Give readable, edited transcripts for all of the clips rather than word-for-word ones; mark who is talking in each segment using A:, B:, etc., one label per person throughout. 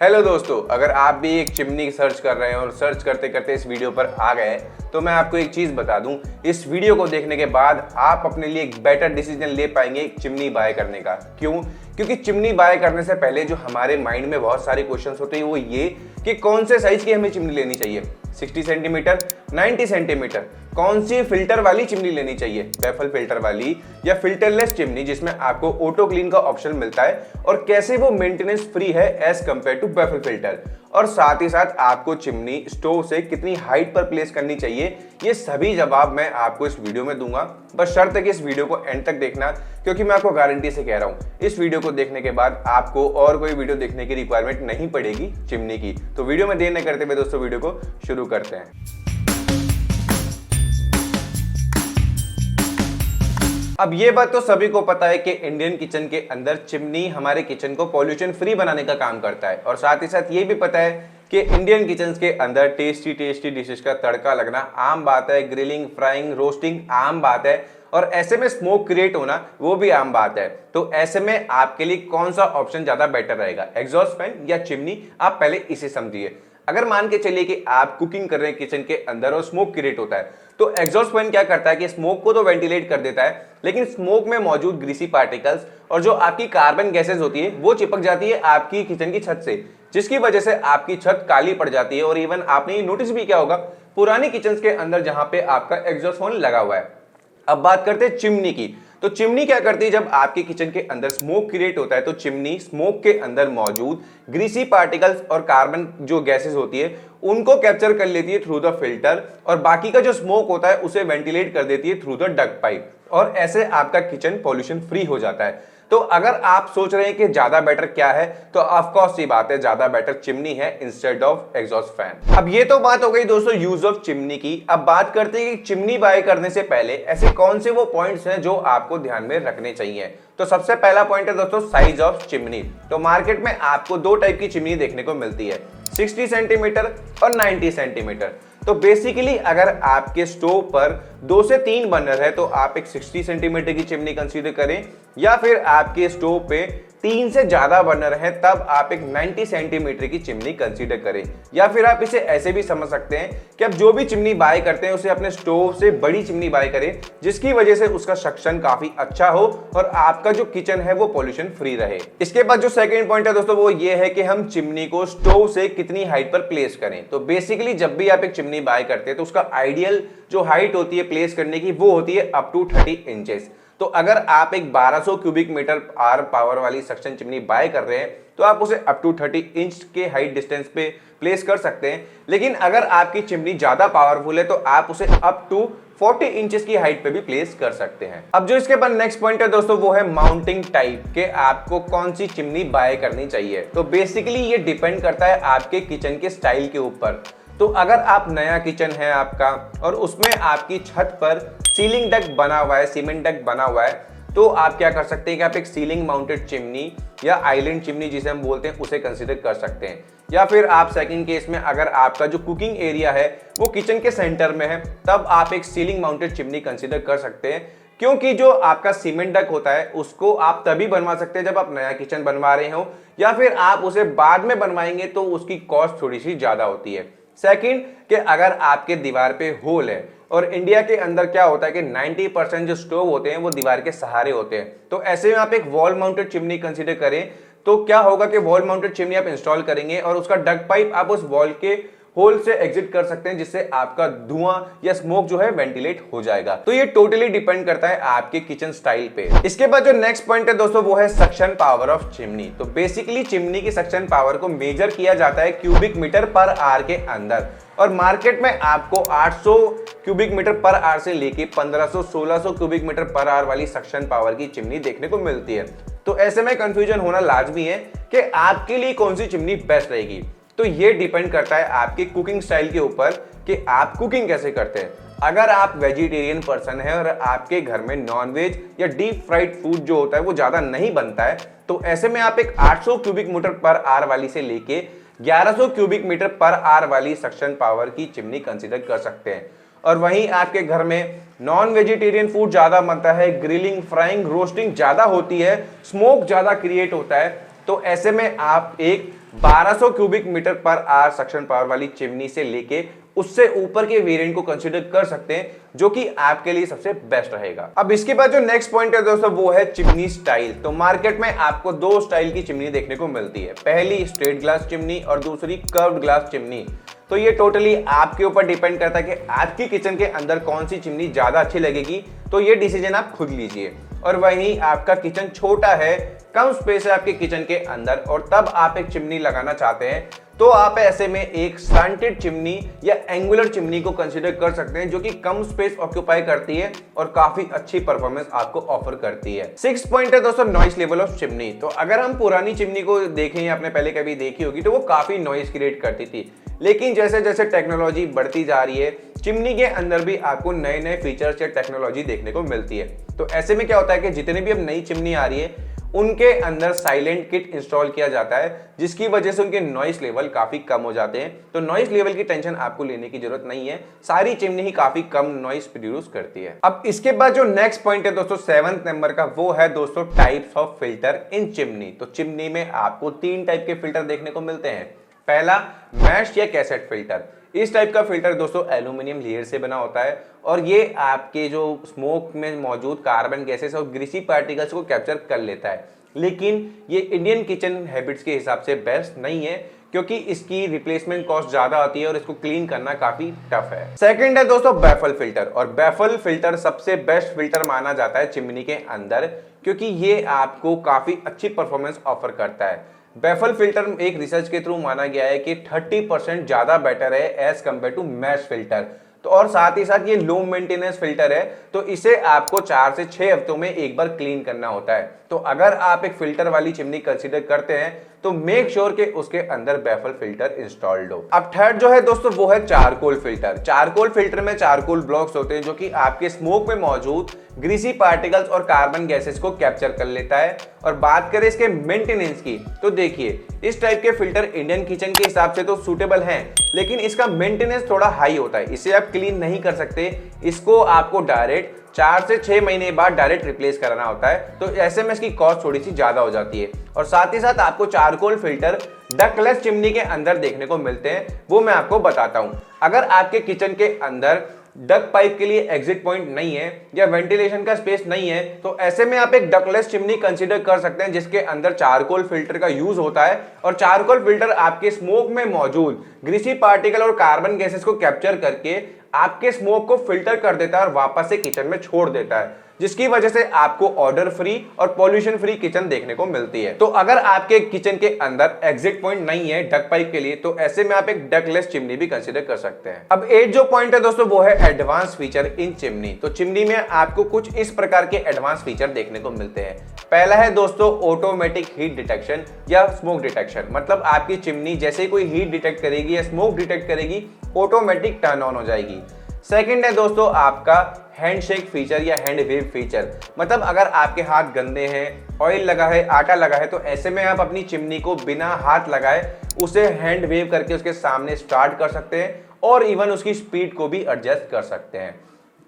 A: Hello दोस्तों, अगर आप भी एक चिमनी सर्च कर रहे हैं और सर्च करते करते इस वीडियो पर आ गए तो मैं आपको एक चीज़ बता दूं, इस वीडियो को देखने के बाद आप अपने लिए एक बेटर डिसीजन ले पाएंगे एक चिमनी बाय करने का। क्यों? क्योंकि चिमनी बाय करने से पहले जो हमारे माइंड में बहुत सारे क्वेश्चंस होते हैं वो ये कि कौन से साइज की हमें चिमनी लेनी चाहिए, 60 सेंटीमीटर, 90 सेंटीमीटर, कौन सी फिल्टर वाली चिमनी लेनी चाहिए, बैफल फिल्टर वाली या फिल्टरलेस चिमनी जिसमें आपको ऑटो क्लीन का ऑप्शन मिलता है, और कैसे वो मेंटेनेंस फ्री है as compare to baffle filter, और साथ ही साथ आपको चिमनी स्टोव से कितनी हाइट पर प्लेस करनी चाहिए। ये सभी जवाब मैं आपको इस वीडियो में दूंगा, बस शर्त है कि इस वीडियो को एंड तक देखना, क्योंकि मैं आपको गारंटी से कह रहा हूं इस वीडियो को देखने के बाद आपको और कोई वीडियो देखने की रिक्वायरमेंट नहीं पड़ेगी चिमनी की। तो वीडियो में देर न करते हुए दोस्तों वीडियो को शुरू करते हैं। अब ये बात तो सभी को पता है कि इंडियन किचन के अंदर चिमनी हमारे किचन को पॉल्यूशन फ्री बनाने का काम करता है, और साथ ही साथ ये भी पता है कि इंडियन किचन के अंदर टेस्टी टेस्टी डिशेस का तड़का लगना आम बात है, ग्रिलिंग, फ्राइंग, रोस्टिंग आम बात है, और ऐसे में स्मोक क्रिएट होना वो भी आम बात है। तो ऐसे में आपके लिए कौन सा ऑप्शन ज्यादा बेटर रहेगा, एग्जॉस्ट फैन या चिमनी? आप पहले इसे समझिए। अगर मान के चलिए कि आप कुकिंग कर रहे हैं किचन के अंदर और स्मोक क्रिएट होता है, तो एग्जॉस्ट फैन क्या करता है कि स्मोक को तो वेंटिलेट कर देता है, लेकिन स्मोक में मौजूद ग्रीसी पार्टिकल्स और जो आपकी कार्बन गैसेस होती है वो चिपक जाती है आपकी किचन की छत से, जिसकी वजह से आपकी छत काली पड़ जाती है। और इवन आपने ये नोटिस भी किया होगा पुरानी किचन के अंदर जहां पे आपका एग्जॉस्ट फैन लगा हुआ है। अब बात करते हैं चिमनी की। तो चिमनी क्या करती है, जब आपके किचन के अंदर स्मोक क्रिएट होता है तो चिमनी स्मोक के अंदर मौजूद ग्रीसी पार्टिकल्स और कार्बन जो गैसेस होती है उनको कैप्चर कर लेती है थ्रू द फिल्टर, और बाकी का जो स्मोक होता है उसे वेंटिलेट कर देती है थ्रू द डक्ट पाइप, और ऐसे आपका किचन पॉल्यूशन फ्री हो जाता है। तो अगर आप सोच रहे हैं कि ज्यादा बेटर क्या है, तो ऑफ कोर्स ये बात है, ज्यादा बेटर चिमनी है इंस्टेड ऑफ एग्जॉस्ट फैन। अब ये तो बात हो गई दोस्तों यूज ऑफ चिमनी की। अब बात करते हैं कि चिमनी बाय करने से पहले ऐसे कौन से वो पॉइंट्स हैं जो आपको ध्यान में रखने चाहिए। तो सबसे पहला पॉइंट है दोस्तों साइज ऑफ चिमनी। तो मार्केट में आपको दो टाइप की चिमनी देखने को मिलती है, 60 सेंटीमीटर और 90 सेंटीमीटर। तो बेसिकली अगर आपके स्टोव पर 2 से 3 बर्नर है तो आप एक 60 सेंटीमीटर की चिमनी कंसीडर करें, या फिर आपके स्टोव पे 3 से ज्यादा बर्नर है तब आप एक 90 सेंटीमीटर की चिमनी कंसीडर करें। या फिर आप इसे ऐसे भी समझ सकते हैं कि आप जो भी चिमनी बाय करते हैं उसे अपने स्टोव से बड़ी चिमनी बाय करें, जिसकी वजह से उसका सक्शन काफी अच्छा हो और आपका जो किचन है वो पॉल्यूशन फ्री रहे। इसके बाद जो सेकंड पॉइंट है दोस्तों वो ये है कि हम चिमनी को स्टोव से कितनी हाइट पर प्लेस करें। तो बेसिकली जब भी आप एक चिमनी बाय करते हैं तो उसका आइडियल जो हाइट होती है प्लेस करने की वो होती है अप टू 30 इंचेस। तो अगर आप एक 1200 क्यूबिक मीटर आर पावर वाली सक्शन चिमनी बाय कर रहे हैं तो आप उसे अप टू 30 इंच के हाइट डिस्टेंस पे प्लेस कर सकते हैं। लेकिन अगर आपकी चिमनी ज्यादा पावरफुल है तो आप उसे अप टू 40 इंचेस की हाइट पे भी प्लेस कर सकते हैं। अब जो इसके बाद नेक्स्ट पॉइंट है दोस्तों वो है माउंटिंग टाइप के, आपको कौन सी चिमनी बाय करनी चाहिए। तो बेसिकली ये डिपेंड करता है आपके किचन के स्टाइल के ऊपर। तो अगर आप नया किचन है आपका और उसमें आपकी छत पर सीलिंग डक्ट बना हुआ है, सीमेंट डक्ट बना हुआ है, तो आप क्या कर सकते हैं कि आप एक सीलिंग माउंटेड चिमनी या आइलैंड चिमनी जिसे हम बोलते हैं उसे कंसीडर कर सकते हैं। या फिर आप सेकंड केस में अगर आपका जो कुकिंग एरिया है वो किचन के सेंटर में है तब आप एक सीलिंग माउंटेड चिमनी कंसीडर कर सकते हैं, क्योंकि जो आपका सीमेंट डक्ट होता है उसको आप तभी बनवा सकते हैं जब आप नया किचन बनवा रहे हो, या फिर आप उसे बाद में बनवाएंगे तो उसकी कॉस्ट थोड़ी सी ज्यादा होती है। सेकंड कि अगर आपके दीवार पे होल है, और इंडिया के अंदर क्या होता है कि 90% जो स्टोव होते हैं वो दीवार के सहारे होते हैं, तो ऐसे में आप एक वॉल माउंटेड चिमनी कंसीडर करें। तो क्या होगा कि वॉल माउंटेड चिमनी आप इंस्टॉल करेंगे और उसका डक्ट पाइप आप उस वॉल के होल से एग्जिट कर सकते हैं, जिससे आपका धुआं या स्मोक जो है वेंटिलेट हो जाएगा। तो ये टोटली डिपेंड करता है आपके किचन स्टाइल पे। इसके बाद जो नेक्स्ट पॉइंट है दोस्तों वो है सक्शन पावर ऑफ चिमनी। तो बेसिकली चिमनी की सक्शन पावर को मेजर किया जाता है क्यूबिक मीटर पर आवर के अंदर, और मार्केट में आपको 800 क्यूबिक मीटर पर आवर से लेके 1500-1600 क्यूबिक मीटर पर आवर वाली सक्शन पावर की चिमनी देखने को मिलती है। तो ऐसे में कंफ्यूजन होना लाजमी है कि आपके लिए कौन सी चिमनी बेस्ट रहेगी। तो ये डिपेंड करता है आपके कुकिंग स्टाइल के ऊपर कि आप कुकिंग कैसे करते हैं। अगर आप वेजिटेरियन पर्सन है और आपके घर में नॉनवेज या डीप फ्राइड फूड जो होता है वो ज्यादा नहीं बनता है, तो ऐसे में आप एक 800 क्यूबिक मीटर पर आवर वाली से लेके 1100 क्यूबिक मीटर पर आवर वाली सक्शन पावर की चिमनी कंसीडर कर सकते हैं। और वहीं आपके घर में नॉन वेजिटेरियन फूड ज्यादा बनता है, ग्रिलिंग, फ्राइंग, रोस्टिंग ज्यादा होती है, स्मोक ज्यादा क्रिएट होता है, तो ऐसे में आप एक 1200 cubic metre per hour suction power वाली चिमनी से लेके उससे ऊपर के वेरिएंट को कंसीडर कर सकते हैं, जो कि आपके लिए सबसे बेस्ट रहेगा। अब इसके बाद जो नेक्स्ट पॉइंट है दोस्तों वो है चिमनी स्टाइल। तो मार्केट में आपको दो स्टाइल की चिमनी देखने को मिलती है, पहली स्ट्रेट ग्लास चिमनी और दूसरी कर्व्ड ग्लास चिमनी। तो ये टोटली आपके ऊपर डिपेंड करता है कि आपकी किचन के अंदर कौन सी चिमनी ज्यादा अच्छी लगेगी, तो ये डिसीजन आप खुद लीजिए। और वहीं आपका किचन छोटा है, कम स्पेस है आपके किचन के अंदर और तब आप एक चिमनी लगाना चाहते हैं, तो आप ऐसे में एक स्लैंटेड चिमनी या एंगुलर चिमनी को कंसीडर कर सकते हैं, जो कि कम स्पेस ऑक्यूपाई करती है और काफी अच्छी परफॉर्मेंस आपको ऑफर करती है। 6 पॉइंट है दोस्तों नॉइस लेवल ऑफ चिमनी। तो अगर हम पुरानी चिमनी को देखें या आपने पहले कभी देखी होगी तो वो काफी नॉइस क्रिएट करती थी, लेकिन जैसे जैसे टेक्नोलॉजी बढ़ती जा रही है चिमनी के अंदर भी आपको नए नए फीचर्स या टेक्नोलॉजी देखने को मिलती है। तो ऐसे में क्या होता है कि जितने भी अब नई चिमनी आ रही है उनके अंदर साइलेंट किट इंस्टॉल किया जाता है, जिसकी वजह से उनके नॉइस लेवल काफी कम हो जाते हैं। तो नॉइस लेवल की टेंशन आपको लेने की जरूरत नहीं है, सारी चिमनी ही काफी कम नॉइस प्रोड्यूस करती है। अब इसके बाद जो नेक्स्ट पॉइंट है दोस्तों 7th नंबर का, वो है दोस्तों types of filter in chimney. तो चिमनी में आपको 3 टाइप के फिल्टर देखने को मिलते हैं। पहला मैश या कैसेट फिल्टर। इस टाइप का फिल्टर दोस्तों एल्यूमिनियम लेयर से बना होता है और ये आपके जो स्मोक में मौजूद कार्बन गैसेस और ग्रीसी पार्टिकल्स को कैप्चर कर लेता है, लेकिन ये इंडियन किचन हैबिट्स के हिसाब से बेस्ट नहीं है, क्योंकि इसकी रिप्लेसमेंट कॉस्ट ज्यादा आती है और इसको क्लीन करना काफी टफ है। सेकंड है दोस्तों बैफल फिल्टर, और बैफल फिल्टर सबसे बेस्ट फिल्टर माना जाता है चिमनी के अंदर, क्योंकि ये आपको काफी अच्छी परफॉर्मेंस ऑफर करता है। बैफल फिल्टर एक रिसर्च के थ्रू माना गया है कि 30% ज्यादा बेटर है as compare to mesh filter. तो और साथ ही साथ ये लो मेंटेनेंस फिल्टर है, तो इसे आपको 4 से 6 हफ्तों में एक बार क्लीन करना होता है। तो अगर आप एक फिल्टर वाली चिमनी कंसीडर करते हैं तो मेक श्योर कि उसके अंदर बैफल फिल्टर इंस्टॉल्ड हो। अब थर्ड जो है दोस्तों वो है चारकोल फिल्टर। चारकोल फिल्टर में चारकोल ब्लॉक्स होते हैं जो कि आपके स्मोक में मौजूद ग्रीसी पार्टिकल्स और कार्बन गैसेस को कैप्चर कर लेता है। और बात करें इसके मेंटेनेंस की, तो देखिए इस टाइप के फिल्टर इंडियन किचन के हिसाब से तो सूटेबल हैं, लेकिन इसका मेंटेनेंस थोड़ा हाई होता है, इसे आप क्लीन नहीं कर सकते, इसको आपको डायरेक्ट 4 से 6 महीने बाद डायरेक्ट रिप्लेस कराना होता है। तो ऐसे में इसकी कॉस्ट थोड़ी सी ज्यादा हो जाती है। और साथ ही साथ आपको चारकोल फिल्टर डक्टलेस चिमनी के अंदर देखने को मिलते हैं, वो मैं आपको बताता हूं। अगर आपके किचन के अंदर डक पाइप के लिए एग्जिट पॉइंट नहीं है या वेंटिलेशन का स्पेस नहीं है, तो ऐसे में आप एक डक्टलेस चिमनी कंसीडर कर सकते हैं जिसके अंदर चारकोल फिल्टर का यूज होता है। और चारकोल फिल्टर आपके स्मोक में मौजूद ग्रीसी पार्टिकल और कार्बन गैसेस को कैप्चर करके आपके स्मोक को फिल्टर कर देता है और वापस से किचन में छोड़ देता है, जिसकी वजह से आपको ऑर्डर फ्री और पॉल्यूशन फ्री किचन देखने को मिलती है। तो अगर आपके किचन के अंदर एग्जिट पॉइंट नहीं है डक पाइप के लिए, तो ऐसे में आप एक डकलेस चिमनी भी कंसीडर कर सकते हैं। अब 8 जो पॉइंट है दोस्तों वो है एडवांस फीचर इन चिमनी। तो चिमनी में आपको कुछ इस प्रकार के एडवांस फीचर देखने को मिलते हैं। पहला है दोस्तों ऑटोमेटिक हीट डिटेक्शन या स्मोक डिटेक्शन। मतलब आपकी चिमनी जैसे ही कोई हीट डिटेक्ट करेगी या स्मोक डिटेक्ट करेगी, ऑटोमेटिक टर्न ऑन हो जाएगी। सेकंड है दोस्तों आपका हैंडशेक फीचर या हैंड वेव फीचर। मतलब अगर आपके हाथ गंदे हैं, ऑयल लगा है, आटा लगा है, तो ऐसे में आप अपनी चिमनी को बिना हाथ लगाए उसे हैंड वेव करके उसके सामने स्टार्ट कर सकते हैं और इवन उसकी स्पीड को भी एडजस्ट कर सकते हैं।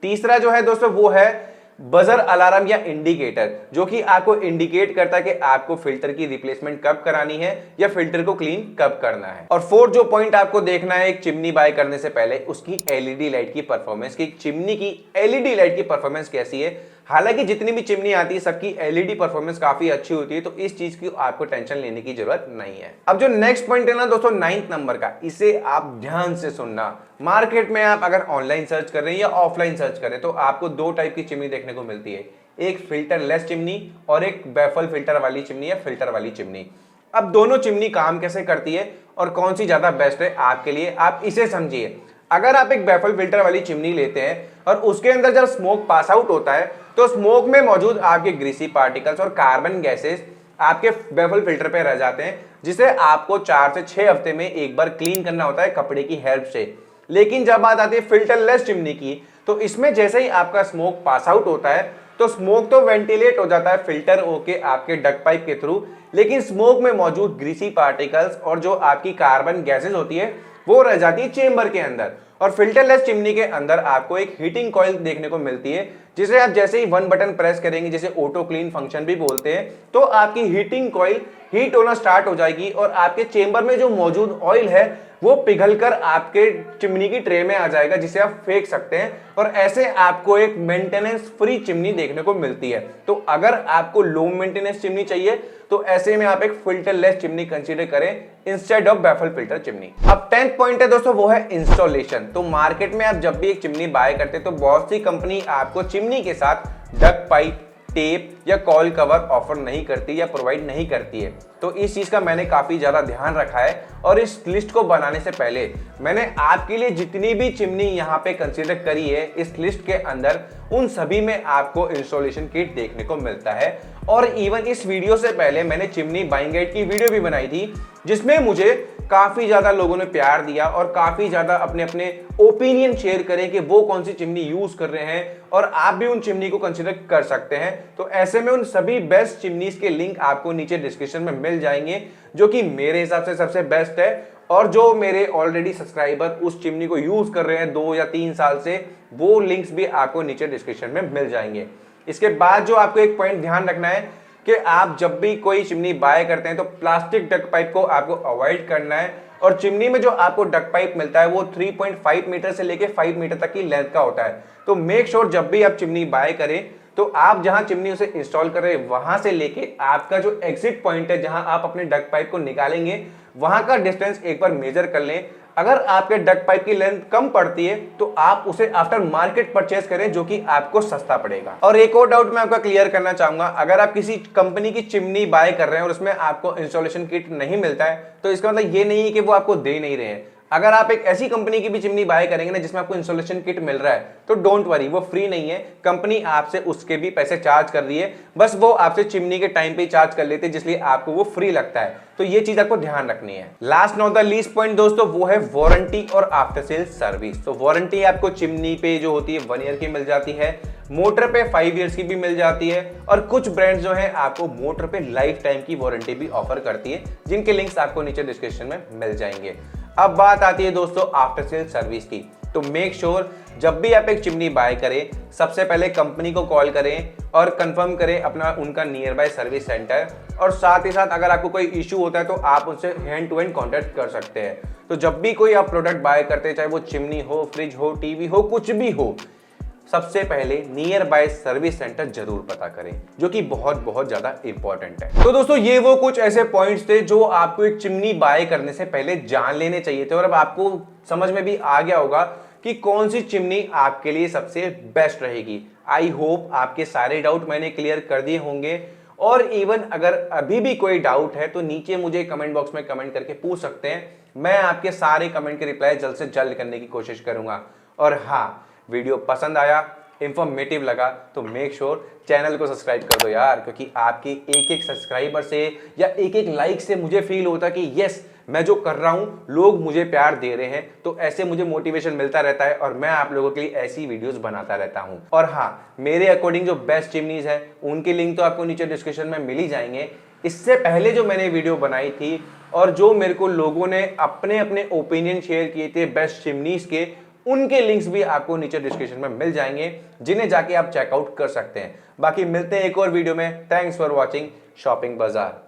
A: तीसरा जो है दोस्तों वो है बजर अलार्म या इंडिकेटर, जो कि आपको इंडिकेट करता है कि आपको फिल्टर की रिप्लेसमेंट कब करानी है या फिल्टर को क्लीन कब करना है। और फोर्थ जो पॉइंट आपको देखना है एक चिमनी बाय करने से पहले, उसकी एलईडी लाइट की परफॉर्मेंस, की चिमनी की एलईडी लाइट की परफॉर्मेंस कैसी है। हालांकि जितनी भी चिमनी आती है सबकी एलईडी परफॉर्मेंस काफी अच्छी होती है, तो इस चीज की आपको टेंशन लेने की जरूरत नहीं है। अब जो नेक्स्ट पॉइंट है ना दोस्तों 9th नंबर का, इसे आप ध्यान से सुनना। मार्केट में आप अगर ऑनलाइन सर्च कर रहे हैं या ऑफलाइन सर्च कर रहे हैं, तो आपको 2 टाइप की चिमनी देखने को मिलती है, एक फिल्टर लेस चिमनी और एक बैफल फिल्टर वाली चिमनी या फिल्टर वाली चिमनी। अब दोनों चिमनी काम कैसे करती है और कौन सी ज्यादा बेस्ट है आपके लिए, आप इसे समझिए। अगर आप एक बैफल फिल्टर वाली चिमनी लेते हैं और उसके अंदर जब स्मोक पास आउट होता है, तो स्मोक में मौजूद आपके ग्रीसी पार्टिकल्स और कार्बन गैसेस आपके बैफल फिल्टर पे रह जाते हैं, जिसे आपको 4 से 6 हफ्ते में एक बार क्लीन करना होता है कपड़े की हेल्प से। लेकिन जब बात आती है फिल्टर लेस चिमनी की, तो इसमें जैसे ही आपका स्मोक पास आउट होता है, तो स्मोक तो वेंटिलेट हो जाता है फिल्टर होके आपके डक पाइप के थ्रू, लेकिन स्मोक में मौजूद ग्रीसी पार्टिकल्स और जो आपकी कार्बन गैसेस होती है वो रह जाती है चेंबर के अंदर। और फिल्टरलेस चिमनी के अंदर आपको एक हीटिंग कॉइल देखने को मिलती है, जिसे आप जैसे ही वन बटन प्रेस करेंगे, जिसे ऑटो क्लीन फंक्शन भी बोलते हैं, तो आपकी हीटिंग कॉइल हीट होना स्टार्ट हो जाएगी और आपके चेंबर में जो मौजूद ऑयल है वो पिघलकर आपके चिमनी की ट्रे में आ जाएगा, जिसे आप फेंक सकते हैं और ऐसे आपको एक मेंटेनेंस फ्री चिमनी देखने को मिलती है। तो अगर आपको लो मेंटेनेंस चिमनी चाहिए तो ऐसे में आप एक फिल्टरलेस चिमनी कंसीडर करें instead of baffle filter chimney. अब 10th पॉइंट है दोस्तों, वो है इंस्टॉलेशन। तो मार्केट में आप जब भी एक चिमनी बाय करते हैं तो बहुत सी कंपनी आपको चिमनी के साथ डक पाइप, टेप या कॉल कवर ऑफर नहीं करती या प्रोवाइड नहीं करती है। तो इस चीज का मैंने काफी ज्यादा ध्यान रखा है और इस लिस्ट को बनाने से पहले मैंने आपके लिए जितनी भी चिमनी यहाँ पे कंसीडर करी है इस लिस्ट के अंदर, उन सभी में आपको इंस्टॉलेशन किट देखने को मिलता है। और इवन इस वीडियो से पहले मैंने चिमनी बाइंग गाइड की वीडियो भी बनाई थी, जिसमें मुझे काफी ज्यादा लोगों ने प्यार दिया और काफी ज्यादा अपने अपने ओपिनियन शेयर करें कि वो कौन सी चिमनी यूज कर रहे हैं और आप भी उन चिमनी को कंसीडर कर सकते हैं। तो ऐसे में उन सभी बेस्ट चिमनीज के लिंक आपको नीचे डिस्क्रिप्शन में मिल जाएंगे, जो कि मेरे हिसाब से सबसे बेस्ट है। और जो मेरे ऑलरेडी सब्सक्राइबर उस चिमनी को यूज कर रहे हैं 2 या 3 साल से, वो लिंक्स भी आपको नीचे डिस्क्रिप्शन में मिल जाएंगे। इसके बाद जो आपको एक पॉइंट ध्यान रखना है कि आप जब भी कोई चिमनी बाय करते हैं तो प्लास्टिक डक पाइप को आपको अवॉइड करना है। और चिमनी में जो आपको डक पाइप मिलता है वो 3.5 मीटर से लेके 5 मीटर तक की लेंथ का होता है। तो मेक श्योर जब भी आप चिमनी बाय करें तो आप जहां चिमनी उसे इंस्टॉल कर रहे हैं वहां से लेके आपका जो एग्जिट पॉइंट है, जहां आप अपने डक पाइप को निकालेंगे, वहां का डिस्टेंस एक बार मेजर कर लें। अगर आपके डक पाइप की लेंथ कम पड़ती है तो आप उसे आफ्टर मार्केट परचेज करें, जो कि आपको सस्ता पड़ेगा। और एक और डाउट मैं आपका क्लियर करना चाहूंगा, अगर आप किसी कंपनी की चिमनी बाय कर रहे हैं और उसमें आपको इंस्टॉलेशन किट नहीं मिलता है तो इसका मतलब ये नहीं है कि वो आपको दे नहीं रहे हैं। अगर आप एक ऐसी कंपनी की भी चिमनी बाय करेंगे ना जिसमें आपको इंस्टॉलेशन किट मिल रहा है तो डोंट वरी, वो फ्री नहीं है, कंपनी आपसे उसके भी पैसे चार्ज कर रही है। बस वो आपसे चिमनी के टाइम पे चार्ज कर लेते हैं, जिसलिए आपको वो फ्री लगता है। तो ये चीज आपको ध्यान रखनी है। Last not the least point दोस्तों, वो है वारंटी और आफ्टर सेल सर्विस। तो वारंटी आपको चिमनी पे जो होती है 1 ईयर की मिल जाती है, मोटर पे 5 इयर्स की भी मिल जाती है और कुछ ब्रांड्स जो हैं आपको मोटर पे लाइफ टाइम की वारंटी भी ऑफर करती है, जिनके लिंक्स आपको नीचे डिस्क्रिप्शन में मिल जाएंगे। अब बात आती है दोस्तों आफ्टर सेल सर्विस की। तो मेक श्योर जब भी आप एक चिमनी बाय करें, सबसे पहले कंपनी को कॉल करें और कंफर्म करें अपना उनका नियर बाय सर्विस सेंटर। और साथ ही साथ अगर आपको कोई इशू होता है तो आप उनसे हैंड टू हैंड कॉन्टैक्ट कर सकते हैं। तो जब भी कोई आप प्रोडक्ट बाय करते हैं, चाहे वो चिमनी हो, फ्रिज हो, टीवी हो, कुछ भी हो, सबसे पहले नियर बाय सर्विस सेंटर जरूर पता करें, जो कि बहुत ज्यादा इंपॉर्टेंट है। तो दोस्तों ये वो कुछ ऐसे पॉइंट्स थे जो आपको एक चिमनी बाय करने से पहले जान लेने चाहिए थे और अब आपको समझ में भी आ गया होगा कि कौन सी चिमनी आपके लिए सबसे बेस्ट रहेगी। आई होप आपके सारे डाउट मैंने क्लियर कर दिए होंगे। और इवन अगर अभी भी कोई डाउट है तो नीचे मुझे कमेंट बॉक्स में कमेंट करके पूछ सकते हैं, मैं आपके सारे कमेंट के रिप्लाई जल्द से जल्द करने की कोशिश करूंगा। और हाँ, वीडियो पसंद आया, इंफॉर्मेटिव लगा तो मेक श्योर चैनल को सब्सक्राइब कर दो यार, क्योंकि आपके एक एक सब्सक्राइबर से या एक एक लाइक से मुझे फील होता है कि यस, मैं जो कर रहा हूं लोग मुझे प्यार दे रहे हैं। तो ऐसे मुझे मोटिवेशन मिलता रहता है और मैं आप लोगों के लिए ऐसी वीडियोस बनाता रहता हूं। और हाँ, मेरे अकॉर्डिंग जो बेस्ट चिमनीज है उनके लिंक तो आपको नीचे डिस्क्रिप्शन में मिल ही जाएंगे। इससे पहले जो मैंने वीडियो बनाई थी और जो मेरे को लोगों ने अपने अपने ओपिनियन शेयर किए थे बेस्ट चिमनीज के, उनके लिंक्स भी आपको नीचे डिस्क्रिप्शन में मिल जाएंगे, जिन्हें जाके आप चेकआउट कर सकते हैं। बाकी मिलते हैं एक और वीडियो में। थैंक्स फॉर वॉचिंग शॉपिंग बाजार।